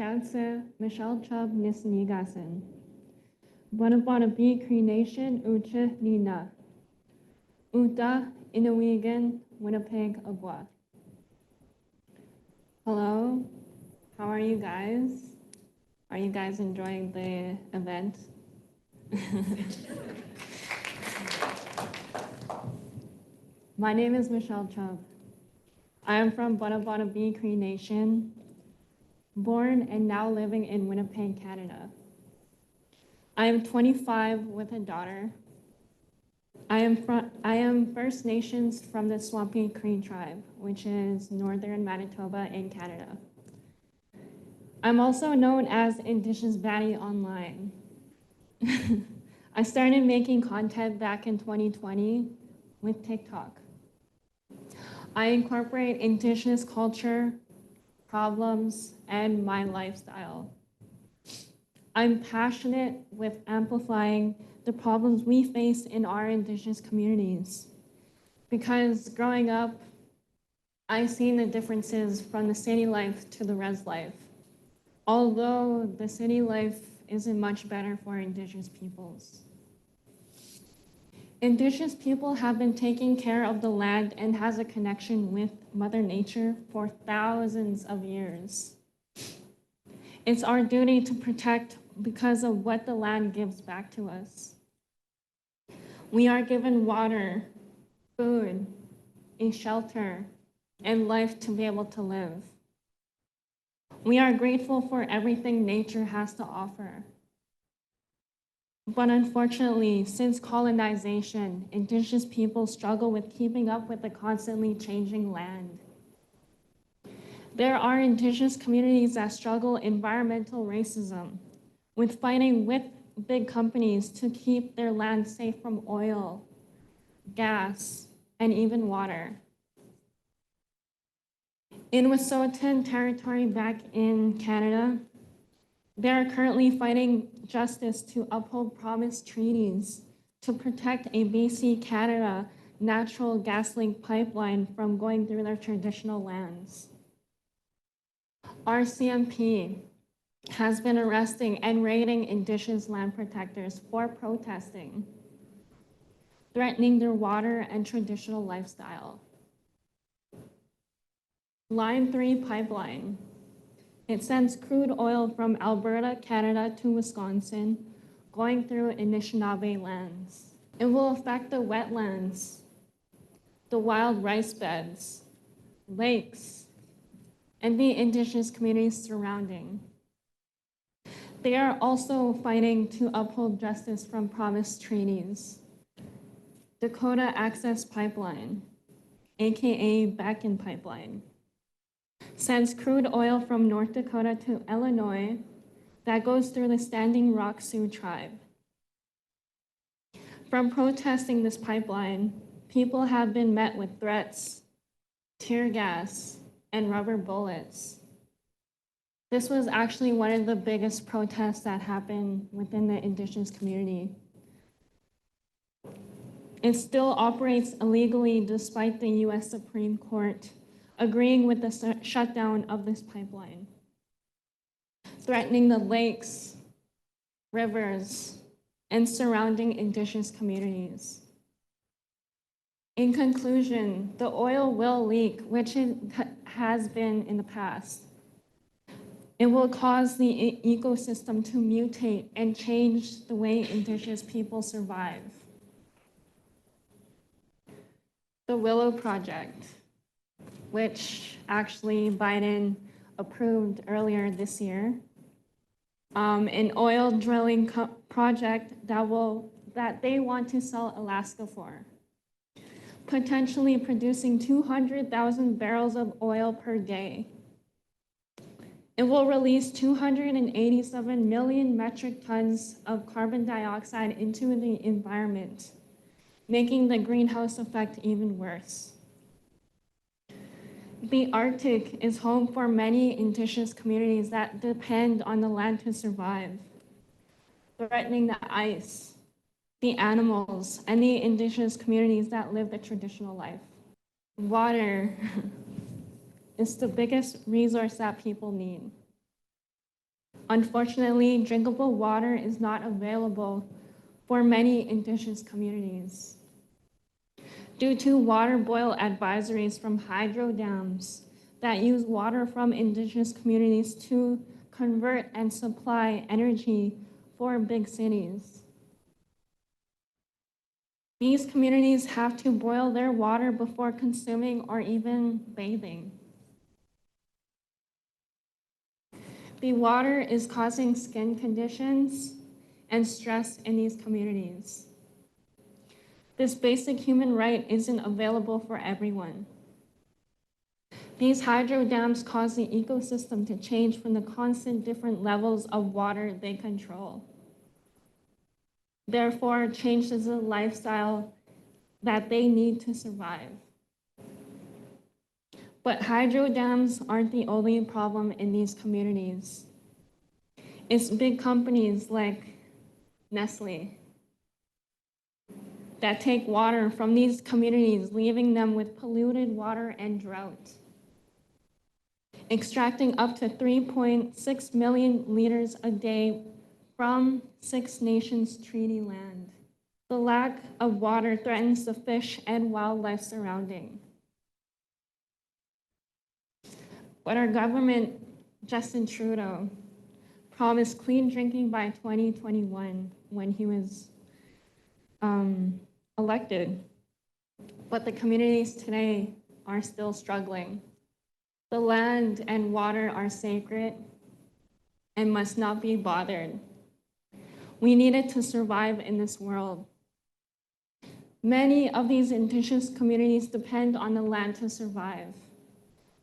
Cancer, Michelle Chubb Nisnigasen. Bonabonabee Cree Nation, Ucha Nina. Uta, Inuigan, Winnipeg, Agwa. Hello, how are you guys? Are you guys enjoying the event? My name is Michelle Chubb. I am from Bonabonabee Cree Nation, born and now living in Winnipeg, Canada. I am 25 with a daughter. I am First Nations from the Swampy Cree tribe, which is northern Manitoba in Canada. I'm also known as Indigenous Baddie online. I started making content back in 2020 with TikTok. I incorporate Indigenous culture, problems, and my lifestyle. I'm passionate with amplifying the problems we face in our Indigenous communities. Because growing up, I've seen the differences from the city life to the res life. Although the city life isn't much better for Indigenous peoples. Indigenous people have been taking care of the land and has a connection with Mother Nature for thousands of years. It's our duty to protect because of what the land gives back to us. We are given water, food, a shelter, and life to be able to live. We are grateful for everything nature has to offer. But unfortunately, since colonization, Indigenous people struggle with keeping up with the constantly changing land. There are Indigenous communities that struggle environmental racism, with fighting with big companies to keep their land safe from oil, gas, and even water. In Wet'suwet'en territory back in Canada, they are currently fighting justice to uphold promised treaties to protect a BC Canada natural gas link pipeline from going through their traditional lands. RCMP has been arresting and raiding Indigenous land protectors for protesting, threatening their water and traditional lifestyle. Line 3 pipeline. It sends crude oil from Alberta, Canada to Wisconsin, going through Anishinaabe lands. It will affect the wetlands, the wild rice beds, lakes, and the Indigenous communities surrounding. They are also fighting to uphold justice from promised treaties. Dakota Access Pipeline, AKA Bakken Pipeline, sends crude oil from North Dakota to Illinois that goes through the Standing Rock Sioux tribe. From protesting this pipeline, people have been met with threats, tear gas, and rubber bullets. This was actually one of the biggest protests that happened within the Indigenous community. It still operates illegally despite the US Supreme Court agreeing with the shutdown of this pipeline, threatening the lakes, rivers, and surrounding Indigenous communities. In conclusion, the oil will leak, which it has been in the past. It will cause the ecosystem to mutate and change the way Indigenous people survive. The Willow Project, which actually Biden approved earlier this year, an oil drilling project that they want to sell Alaska for, potentially producing 200,000 barrels of oil per day. It will release 287 million metric tons of carbon dioxide into the environment, making the greenhouse effect even worse. The Arctic is home for many Indigenous communities that depend on the land to survive, threatening the ice, the animals, and the Indigenous communities that live the traditional life. Water is the biggest resource that people need. Unfortunately, drinkable water is not available for many Indigenous communities. Due to water boil advisories from hydro dams that use water from Indigenous communities to convert and supply energy for big cities. These communities have to boil their water before consuming or even bathing. The water is causing skin conditions and stress in these communities. This basic human right isn't available for everyone. These hydro dams cause the ecosystem to change from the constant different levels of water they control. Therefore, changes the lifestyle that they need to survive. But hydro dams aren't the only problem in these communities. It's big companies like Nestle that take water from these communities, leaving them with polluted water and drought, extracting up to 3.6 million liters a day from Six Nations treaty land. The lack of water threatens the fish and wildlife surrounding. But our government, Justin Trudeau, promised clean drinking by 2021 when he was elected. But the communities today are still struggling. The land and water are sacred and must not be bothered. We need it to survive in this world. Many of these Indigenous communities depend on the land to survive.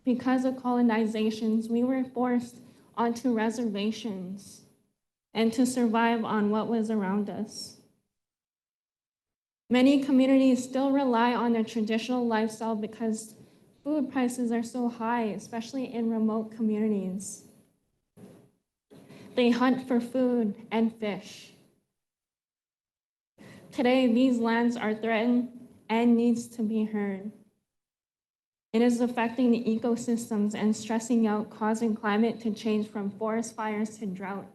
Because of colonizations, we were forced onto reservations and to survive on what was around us. Many communities still rely on their traditional lifestyle because food prices are so high, especially in remote communities. They hunt for food and fish. Today, these lands are threatened and needs to be heard. It is affecting the ecosystems and stressing out, causing climate to change from forest fires to drought,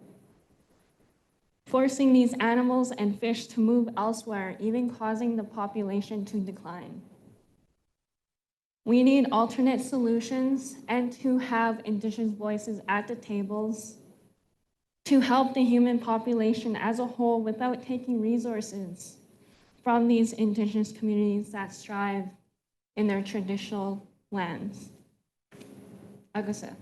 forcing these animals and fish to move elsewhere, even causing the population to decline. We need alternate solutions and to have Indigenous voices at the tables to help the human population as a whole without taking resources from these Indigenous communities that strive in their traditional lands. Agase.